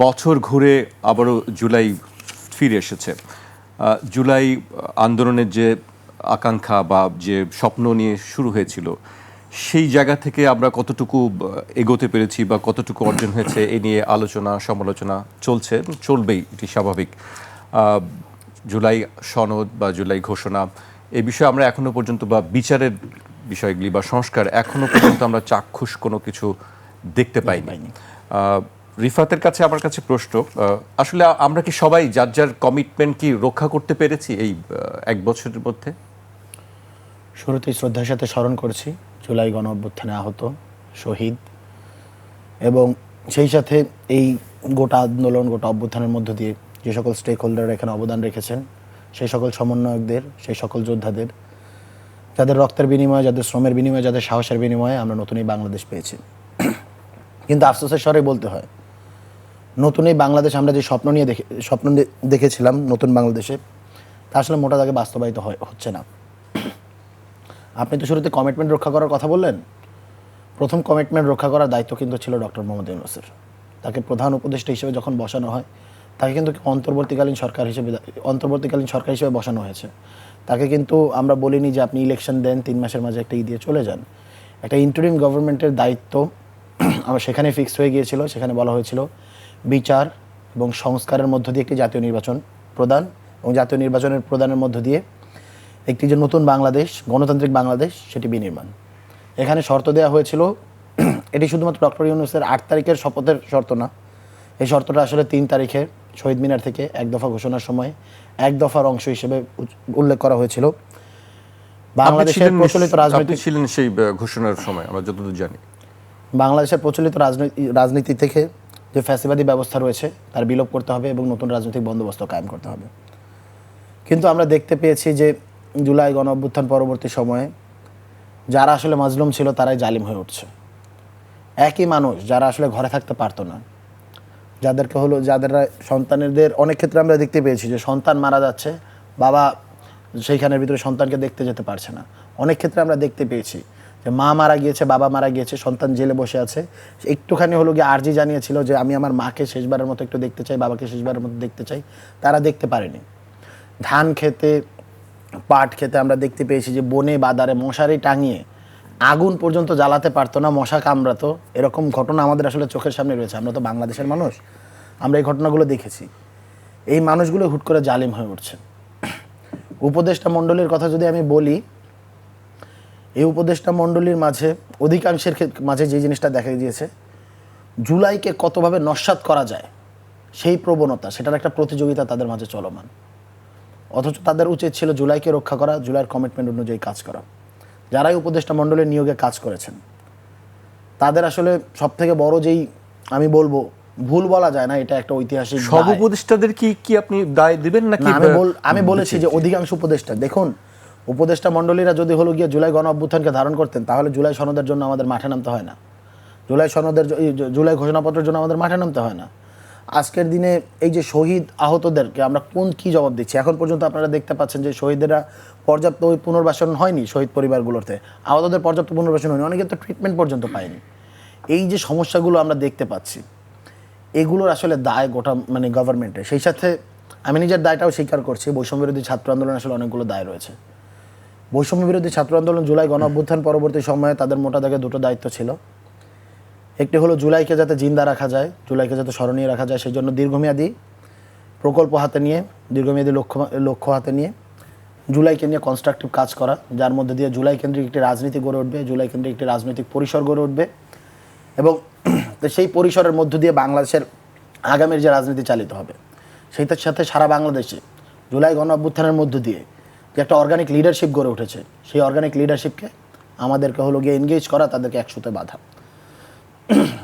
বছর ঘুরে আবারও জুলাই ফিরে এসেছে। জুলাই আন্দোলনের যে আকাঙ্ক্ষা বা যে স্বপ্ন নিয়ে শুরু হয়েছিল, সেই জায়গা থেকে আমরা কতটুকু এগোতে পেরেছি বা কতটুকু অর্জন হয়েছে এ নিয়ে আলোচনা সমালোচনা চলছে, চলবেই, এটি স্বাভাবিক। জুলাই সনদ বা জুলাই ঘোষণা এ বিষয়ে আমরা এখনো পর্যন্ত, বা বিচারের বিষয়গুলি বা সংস্কার, এখনো পর্যন্ত আমরা চাক্ষুষ কোনো কিছু দেখতে পাইনি। রিফাতের কাছে আমার কাছে প্রশ্ন, আসলে আমরা কি সবাই যার যার কমিটমেন্ট কি রক্ষা করতে পেরেছি এই এক বছরের মধ্যে? শুরুতেই শ্রদ্ধার সাথে স্মরণ করছি জুলাই গণ অভ্যুত্থানে আহত শহীদ, এবং সেই সাথে এই গোটা আন্দোলন গোটা অভ্যুত্থানের মধ্য দিয়ে যে সকল স্টেক হোল্ডাররা এখানে অবদান রেখেছেন, সেই সকল সমন্বয়কদের, সেই সকল যোদ্ধাদের, যাদের রক্তের বিনিময়ে, যাদের শ্রমের বিনিময়ে, যাদের সাহসের বিনিময়ে আমরা নতুন এই বাংলাদেশ পেয়েছি। কিন্তু আফসোসের স্বরে বলতে হয়, নতুন এই বাংলাদেশ আমরা যে স্বপ্ন দেখেছিলাম নতুন বাংলাদেশে, তা আসলে মোটা দাগে বাস্তবায়িত হচ্ছে না। আপনি তো শুরুতে কমিটমেন্ট রক্ষা করার কথা বললেন। প্রথম কমিটমেন্ট রক্ষা করার দায়িত্ব কিন্তু ছিল ডক্টর মোহাম্মদ ইউনূসের। তাকে প্রধান উপদেষ্টা হিসেবে যখন বসানো হয়, তাকে কিন্তু অন্তর্বর্তীকালীন সরকার হিসেবে বসানো হয়েছে। তাকে কিন্তু আমরা বলিনি যে আপনি ইলেকশন দেন, 3 মাসের মাঝে একটা দিয়ে চলে যান। একটা ইন্টারিম গভর্নমেন্টের দায়িত্ব আমার সেখানে ফিক্সড হয়ে গিয়েছিল। সেখানে বলা হয়েছিল বিচার এবং সংস্কারের মধ্য দিয়ে একটি জাতীয় নির্বাচন প্রদান, এবং জাতীয় নির্বাচনের প্রদানের মধ্য দিয়ে একটি যে নতুন বাংলাদেশ, গণতান্ত্রিক বাংলাদেশ, সেটি বিনির্মাণ। এখানে শর্ত দেওয়া হয়েছিল, এটি শুধুমাত্র ডক্টর ইউনূসের 8 তারিখের শপথের শর্ত না। এই শর্তটা আসলে 3 তারিখে শহীদ মিনার থেকে এক দফা ঘোষণার সময় এক দফার অংশ হিসেবে উল্লেখ করা হয়েছিল। বাংলাদেশের প্রচলিত রাজনীতি ছিলেন সেই ঘোষণার সময়, আমরা যতদূর জানি। বাংলাদেশের প্রচলিত রাজনীতি থেকে যে ফ্যাসিবাদী ব্যবস্থা রয়েছে তার বিলোপ করতে হবে এবং নতুন রাজনৈতিক বন্দোবস্ত কায়েম করতে হবে। কিন্তু আমরা দেখতে পেয়েছি যে জুলাই গণ অভ্যুত্থান পরবর্তী সময়ে যারা আসলে মাজলুম ছিল তারাই জালিম হয়ে উঠছে। একই মানুষ যারা আসলে ঘরে থাকতে পারতো না, যাদের সন্তানদের অনেক ক্ষেত্রে আমরা দেখতে পেয়েছি যে সন্তান মারা যাচ্ছে, বাবা সেইখানের ভিতরে সন্তানকে দেখতে যেতে পারছে না। অনেক ক্ষেত্রে আমরা দেখতে পেয়েছি যে মা মারা গিয়েছে, বাবা মারা গিয়েছে, সন্তান জেলে বসে আছে, একটুখানি আর্জি জানিয়েছিল যে আমি আমার মাকে শেষবারের মতো একটু দেখতে চাই, বাবাকে শেষবারের মতো দেখতে চাই, তারা দেখতে পারেনি। ধান খেতে, পাট খেতে আমরা দেখতে পেয়েছি যে বনে বাদারে মশারি টাঙিয়ে আগুন পর্যন্ত জ্বালাতে পারতো না, মশা কামড়াতো। এরকম ঘটনা আমাদের আসলে চোখের সামনে রয়েছে। আমরা তো বাংলাদেশের মানুষ, আমরা এই ঘটনাগুলো দেখেছি। এই মানুষগুলো হুট করে জালিম হয়ে উঠছে। উপদেষ্টা মণ্ডলীর কথা যদি আমি বলি, এই উপদেষ্টা মণ্ডলীর মাঝে অধিকাংশের মাঝে যে জিনিসটা দেখা গিয়েছে, জুলাইকে কতভাবে নস্যাৎ করা যায় সেই প্রবণতা, সেটার একটা প্রতিযোগিতা তাদের মাঝে চলমান। অথচ তাদের উচিত ছিল জুলাইকে রক্ষা করা, জুলাইয়ের কমিটমেন্ট অনুযায়ী কাজ করা। যারাই উপদেষ্টা মণ্ডলের নিয়োগে কাজ করেছেন তাদের আসলে সব থেকে বড় যেই আমি বলবো, ভুল বলা যায় না, এটা একটা ঐতিহাসিক। সব উপদেষ্টাদের কি আপনি দায় দিবেন নাকি? আমি বলেছি যে অধিকাংশ উপদেষ্টা, দেখুন উপদেষ্টা মণ্ডলীরা যদি গিয়ে জুলাই গণ অভ্যুত্থানকে ধারণ করতেন, তাহলে জুলাই সনদের জন্য আমাদের মাঠে নামতে হয় না, জুলাই ঘোষণাপত্রের জন্য আমাদের মাঠে নামতে হয় না। আজকের দিনে এই যে শহীদ আহতদেরকে আমরা কি জবাব দিচ্ছি? এখন পর্যন্ত আপনারা দেখতে পাচ্ছেন যে শহীদেরা পর্যাপ্ত পুনর্বাসন হয়নি, শহীদ পরিবারগুলোতে আহতদের পর্যাপ্ত পুনর্বাসন হয়নি, অনেকে তো ট্রিটমেন্ট পর্যন্ত পায়নি। এই যে সমস্যাগুলো আমরা দেখতে পাচ্ছি, এগুলোর আসলে দায় গোটা গভর্নমেন্টের। সেই সাথে আমি নিজের দায়টাও স্বীকার করছি, বৈষম্য বিরোধী ছাত্র আন্দোলন আসলে অনেকগুলো দায় রয়েছে। বৈষম্য বিরোধী ছাত্র আন্দোলন জুলাই গণ অভ্যুত্থান পরবর্তী সময়ে তাদের মোটা দাগে 2টো দায়িত্ব ছিল। একটি হলো জুলাইকে যাতে জিন্দা রাখা যায়, জুলাইকে যাতে স্মরণীয় রাখা যায়, সেই জন্য দীর্ঘমেয়াদী প্রকল্প হাতে নিয়ে, দীর্ঘমেয়াদী লক্ষ্য হাতে নিয়ে জুলাইকে নিয়ে কনস্ট্রাকটিভ কাজ করা, যার মধ্যে দিয়ে জুলাই কেন্দ্রিক একটি রাজনীতি গড়ে উঠবে, জুলাই কেন্দ্রিক একটি রাজনৈতিক পরিসর গড়ে উঠবে, এবং সেই পরিসরের মধ্য দিয়ে বাংলাদেশের আগামীর যে রাজনীতি চালিত হবে, সেইটার সাথে সারা বাংলাদেশে জুলাই গণ অভ্যুত্থানের মধ্য দিয়ে যে একটা অর্গানিক লিডারশিপ গড়ে উঠেছে, সেই অর্গানিক লিডারশিপকে আমাদেরকে গিয়ে এনগেজ করা, তাদেরকে একসাথে বাঁধা।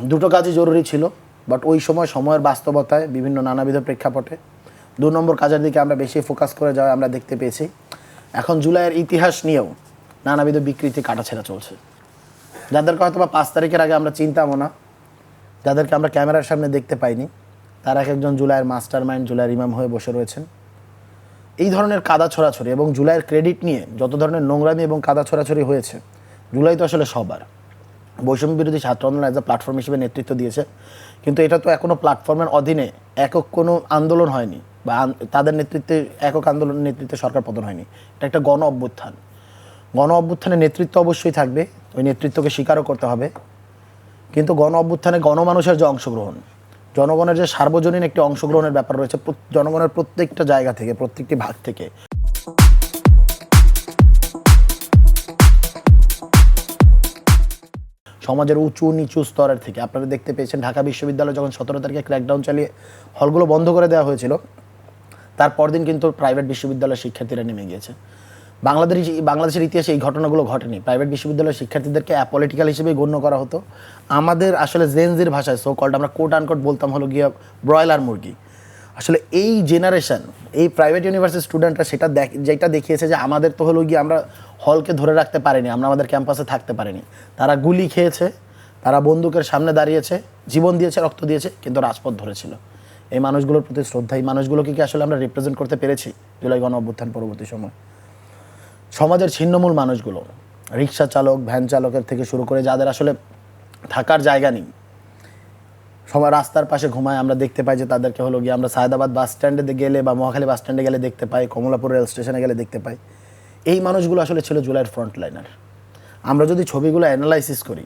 2টো কাজই জরুরি ছিল, বাট ওই সময়ের বাস্তবতায় বিভিন্ন নানাবিধ প্রেক্ষাপটে 2 নম্বর কাজের দিকে আমরা বেশি ফোকাস করে যাওয়া আমরা দেখতে পেয়েছি। এখন জুলাইয়ের ইতিহাস নিয়েও নানাবিধ বিকৃতি কাটাছেড়া চলছে। যাদেরকে হয়তো বা 5 তারিখের আগে আমরা চিনতামও না, যাদেরকে আমরা ক্যামেরার সামনে দেখতে পাইনি, তারা একজন জুলাইয়ের মাস্টার মাইন্ড, জুলাইয়ের ইমাম হয়ে বসে রয়েছেন। এই ধরনের কাদা ছড়াছড়ি এবং জুলাইয়ের ক্রেডিট নিয়ে যত ধরনের নোংরামি এবং কাদা ছড়াছড়ি হয়েছে, জুলাই তো আসলে সবার। বৈষম্য বিরোধী ছাত্র আন্দোলন অ্যাজ আ প্ল্যাটফর্ম হিসেবে নেতৃত্ব দিয়েছে, কিন্তু এটা তো এখনো প্ল্যাটফর্মের অধীনে একক কোনো আন্দোলন হয়নি বা তাদের নেতৃত্বে একক আন্দোলনের নেতৃত্বে সরকার পতন হয়নি। এটা একটা গণ অভ্যুত্থান। গণ অভ্যুত্থানের নেতৃত্ব অবশ্যই থাকবে, ওই নেতৃত্বকে স্বীকারও করতে হবে। কিন্তু গণ অভ্যুত্থানে গণমানুষের যে অংশগ্রহণ, জনগণের যে সার্বজনীন একটি অংশগ্রহণের ব্যাপার রয়েছে, জনগণের প্রত্যেকটা জায়গা থেকে, প্রত্যেকটি ভাগ থেকে সমাজের উঁচু নিচু স্তরের থেকে। আপনারা দেখতে পেয়েছেন ঢাকা বিশ্ববিদ্যালয় যখন 17 তারিখে ক্র্যাকডাউন চালিয়ে হলগুলো বন্ধ করে দেওয়া হয়েছিল, তার পরদিন কিন্তু প্রাইভেট বিশ্ববিদ্যালয়ের শিক্ষার্থীরা নেমে গিয়েছে। বাংলাদেশের ইতিহাসে এই ঘটনাগুলো ঘটেনি। প্রাইভেট বিশ্ববিদ্যালয়ের শিক্ষার্থীদেরকে অ্যাপলিটিক্যাল হিসেবে গণ্য করা হতো। আমাদের আসলে জেনজির ভাষায় সো কল্ড আমরা কোট আনকোট বলতাম হলো গিয়ে ব্রয়লার মুরগি। আসলে এই জেনারেশন, এই প্রাইভেট ইউনিভার্সিটির স্টুডেন্টরা যেটা দেখিয়েছে যে আমাদের তো হলো গিয়ে আমরা হলকে ধরে রাখতে পারিনি, আমরা আমাদের ক্যাম্পাসে থাকতে পারিনি। তারা গুলি খেয়েছে, তারা বন্দুকের সামনে দাঁড়িয়েছে, জীবন দিয়েছে, রক্ত দিয়েছে, কিন্তু রাজপথ ধরেছিল। এই মানুষগুলোর প্রতি শ্রদ্ধা। এই মানুষগুলোকে কি আসলে আমরা রিপ্রেজেন্ট করতে পেরেছি জুলাই গণ অভ্যুত্থান পরবর্তী সময়? সমাজের ছিন্নমূল মানুষগুলো, রিক্সা চালক, ভ্যান চালকের থেকে শুরু করে যাদের আসলে থাকার জায়গা নেই, সবাই রাস্তার পাশে ঘুমায়, আমরা দেখতে পাই যে তাদেরকে হলো গিয়ে আমরা সায়দাবাদ বাস স্ট্যান্ডে গেলে বা মহাখালী বাস স্ট্যান্ডে গেলে দেখতে পাই, কমলাপুর রেল স্টেশনে গেলে দেখতে পাই। এই মানুষগুলো আসলে ছিল জুলাইয়ের ফ্রন্ট লাইনার। আমরা যদি ছবিগুলো অ্যানালাইসিস করি,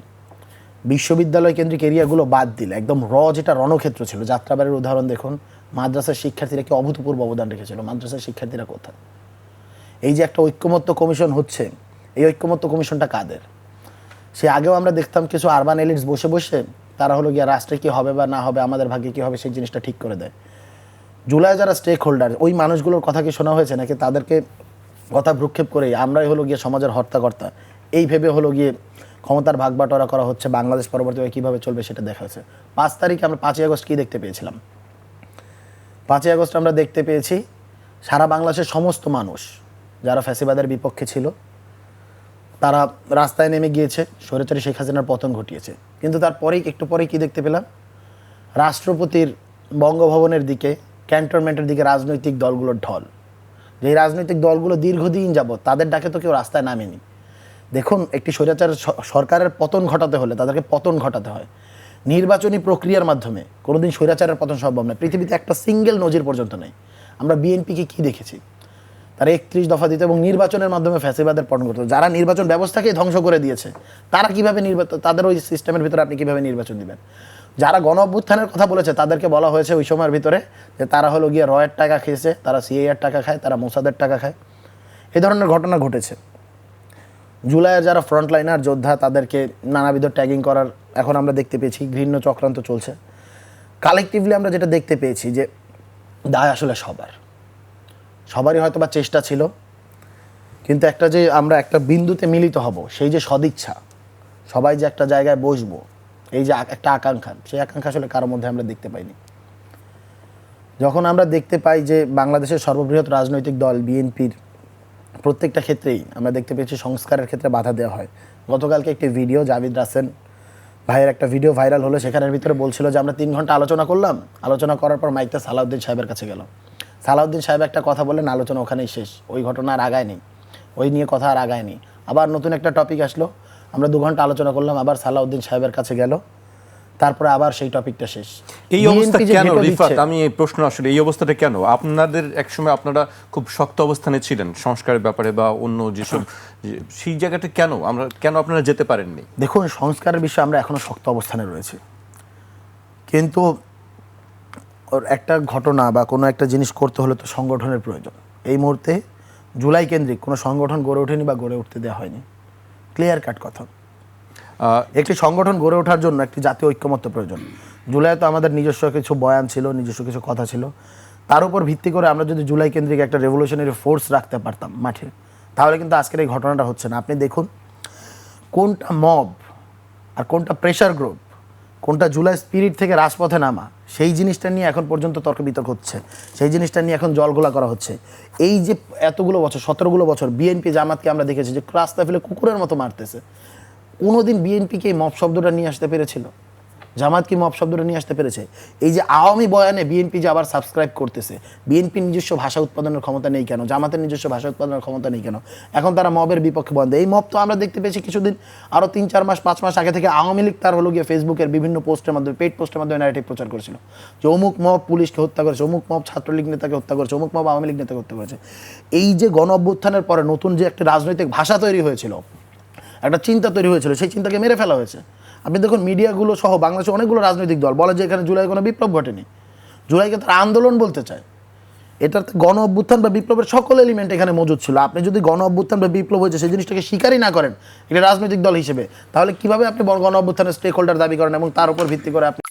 বিশ্ববিদ্যালয় কেন্দ্রিক এরিয়াগুলো বাদ দিলে একদম যেটা রণক্ষেত্র ছিল, যাত্রাবাড়ির উদাহরণ দেখুন, মাদ্রাসার শিক্ষার্থীরা কি অভূতপূর্ব অবদান রেখেছিল। মাদ্রাসার শিক্ষার্থীরা কোথায়? এই যে একটা ঐক্যমত্য কমিশন হচ্ছে, এই ঐক্যমত্য কমিশনটা কাদের? সে আগেও আমরা দেখতাম কিছু আরবান এলিটস বসে বসে তারা হলো গিয়ে রাষ্ট্রে কী হবে বা না হবে, আমাদের ভাগ্যে কী হবে, সেই জিনিসটা ঠিক করে দেয়। জুলাই যারা স্টেক হোল্ডার, ওই মানুষগুলোর কথা কি শোনা হয়েছে নাকি তাদেরকে কথা ভ্রুক্ষেপ করেই আমরাই হলো গিয়ে সমাজের হর্তাকর্তা, এই ভেবে হলো গিয়ে ক্ষমতার ভাগ বাটোয়ারা করা হচ্ছে, বাংলাদেশ পরবর্তীভাবে কীভাবে চলবে সেটা দেখা হয়েছে। 5 তারিখে আমরা 5ই আগস্ট কী দেখতে পেয়েছিলাম? 5ই আগস্ট আমরা দেখতে পেয়েছি সারা বাংলাদেশের সমস্ত মানুষ যারা ফ্যাসিবাদের বিপক্ষে ছিল তারা রাস্তায় নেমে গিয়েছে, স্বৈরাচারী শেখ হাসিনার পতন ঘটিয়েছে। কিন্তু তারপরেই একটু পরেই কী দেখতে পেলাম? রাষ্ট্রপতির বঙ্গভবনের দিকে, ক্যান্টনমেন্টের দিকে রাজনৈতিক দলগুলোর ঢল। যেই রাজনৈতিক দলগুলো দীর্ঘদিন যাবত, তাদের ডাকে তো কেউ রাস্তায় নামেনি। দেখুন, একটি স্বৈরাচার সরকারের পতন ঘটাতে হলে তাদেরকে পতন ঘটাতে হয় নির্বাচনী প্রক্রিয়ার মাধ্যমে। কোনোদিন স্বৈরাচারের পতন সম্ভব নয়। পৃথিবীতে একটা সিঙ্গেল নজির পর্যন্ত নেই। আমরা বিএনপিকে কী দেখেছি? তারা 31 দফা দিত এবং নির্বাচনের মাধ্যমে ফ্যাসিবাদের পতন করতো। যারা নির্বাচন ব্যবস্থাকেই ধ্বংস করে দিয়েছে, তারা কীভাবে তাদের ওই সিস্টেমের ভিতরে আপনি কীভাবে নির্বাচন দিবেন? যারা গণ অভ্যুত্থানের কথা বলেছে তাদেরকে বলা হয়েছে ওই সময়ের ভিতরে যে তারা হলো গিয়ে রয়ের টাকা খেয়েছে, তারা সিআইএর টাকা খায়, তারা মোসাদের টাকা খায়। এই ধরনের ঘটনা ঘটেছে। জুলাইয়ের যারা ফ্রন্টলাইনার যোদ্ধা তাদেরকে নানাবিধ ট্যাগিং করার এখন আমরা দেখতে পেয়েছি, ঘৃণ্য চক্রান্ত চলছে। কালেকটিভলি আমরা যেটা দেখতে পেয়েছি যে দায় আসলে সবারই হয়তো বা চেষ্টা ছিল, কিন্তু একটা যে আমরা একটা বিন্দুতে মিলিত হব, সেই যে সদিচ্ছা, সবাই যে একটা জায়গায় বসবো, এই যে একটা আকাঙ্ক্ষা, সেই আকাঙ্ক্ষা আসলে কারোর মধ্যে আমরা দেখতে পাইনি। যখন আমরা দেখতে পাই যে বাংলাদেশের সর্ববৃহৎ রাজনৈতিক দল বিএনপির প্রত্যেকটা ক্ষেত্রেই আমরা দেখতে পেয়েছি সংস্কারের ক্ষেত্রে বাধা দেওয়া হয়। গতকালকে একটি ভিডিও, জাভিদ রাসেন ভাইয়ের একটা ভিডিও ভাইরাল হলো, সেখানের ভিতরে বলছিল যে আমরা 3 ঘন্টা আলোচনা করলাম, আলোচনা করার পর মাইকটা সালাউদ্দিন সাহেবের কাছে গেল। সালাউদ্দিন সাহেব একটা কথা বললেন, আলোচনা ওখানেই শেষ। ওই ঘটনা আর আগায়নি, ওই নিয়ে কথা আর আগায়নি। আবার নতুন একটা টপিক আসলো, আমরা 2 ঘন্টা আলোচনা করলাম, আবার সালাউদ্দিন সাহেবের কাছে গেল, তারপরে আবার সেই টপিকটা শেষ। এই অবস্থা কেন রিফাত? আমি এই প্রশ্ন আসলে, এই অবস্থাটা কেন? আপনাদের একসময় আপনারা খুব শক্ত অবস্থানে ছিলেন সংস্কারের ব্যাপারে বা অন্য যেসব, সেই জায়গাটা কেন আপনারা যেতে পারেননি? দেখুন, সংস্কারের বিষয়ে আমরা এখনো শক্ত অবস্থানে রয়েছি, কিন্তু ওর একটা ঘটনা বা কোনো একটা জিনিস করতে হলে তো সংগঠনের প্রয়োজন। এই মুহূর্তে জুলাই কেন্দ্রিক কোনো সংগঠন গড়ে ওঠেনি বা গড়ে উঠতে দেওয়া হয়নি। ক্লিয়ার কাট কথা। একটি সংগঠন গড়ে ওঠার জন্য একটি জাতীয় ঐক্যমত্য প্রয়োজন। জুলাই তো আমাদের নিজস্ব কিছু বয়ান ছিল, নিজস্ব কিছু কথা ছিল, তার উপর ভিত্তি করে আমরা যদি জুলাই কেন্দ্রিক একটা রেভলিউশনারি ফোর্স রাখতে পারতাম মাঠে, তাহলে কিন্তু আজকের এই ঘটনাটা হচ্ছে না। আপনি দেখুন কোনটা মব আর কোনটা প্রেশার গ্রুপ, কোনটা জুলাই স্পিরিট থেকে রাজপথে নামা, সেই জিনিসটা নিয়ে এখন পর্যন্ত তর্ক বিতর্ক হচ্ছে, সেই জিনিসটা নিয়ে এখন জলঘোলা করা হচ্ছে। এই যে এতগুলো বছর, 17গুলো বছর বিএনপি জামাতকে আমরা দেখেছি যে রাস্তায় ফেলে কুকুরের মতো মারতেছে। কোনোদিন বিএনপিকে এই মব শব্দটা নিয়ে আসতে পেরেছিল? জামাত কি মব শব্দটা নিয়ে আসতে পেরেছে? এই যে আওয়ামী বয়ানে বিএনপি যে আবার সাবস্ক্রাইব করতেছে, বিএনপির নিজস্ব ভাষা উৎপাদনের ক্ষমতা নেই কেন? জামাতের নিজস্ব ভাষা উৎপাদনের ক্ষমতা নেই কেন? এখন তারা মবের বিপক্ষে বন্ধ। এই মব তো আমরা দেখতে পেয়েছি কিছুদিন, আরও 3-4 মাস 5 মাস আগে থেকে আওয়ামী লীগ তার হলো গিয়ে ফেসবুকের বিভিন্ন পোস্টের মাধ্যমে, পেইড পোস্টের মাধ্যমে ন্যারেটিভ প্রচার করেছিল যে অমুক মব পুলিশকে হত্যা করেছে, অমুক মব ছাত্রলীগ নেতাকে হত্যা করেছে, অমুক মব আওয়ামী লীগ নেতাকে হত্যা করেছে। এই যে গণ অভ্যুত্থানের পরে নতুন যে একটা রাজনৈতিক ভাষা তৈরি হয়েছিল, একটা চিন্তা তৈরি হয়েছিল, সেই চিন্তাকে মেরে ফেলা হয়েছে। আপনি দেখুন মিডিয়াগুলো সহ বাংলাদেশে অনেকগুলো রাজনৈতিক দল বলে যে এখানে জুলাই কোনো বিপ্লব ঘটেনি, জুলাইকে তারা আন্দোলন বলতে চায়। এটার গণ অভ্যুত্থান বা বিপ্লবের সকল এলিমেন্ট এখানে মজুদ ছিল। আপনি যদি গণ অভ্যুত্থান বা বিপ্লব হয়েছে সেই জিনিসটাকে স্বীকারই না করেন এটা রাজনৈতিক দল হিসেবে, তাহলে কিভাবে আপনি গণ অভ্যুত্থানের স্টেক হোল্ডার দাবি করেন এবং তার উপর ভিত্তি করে আপনি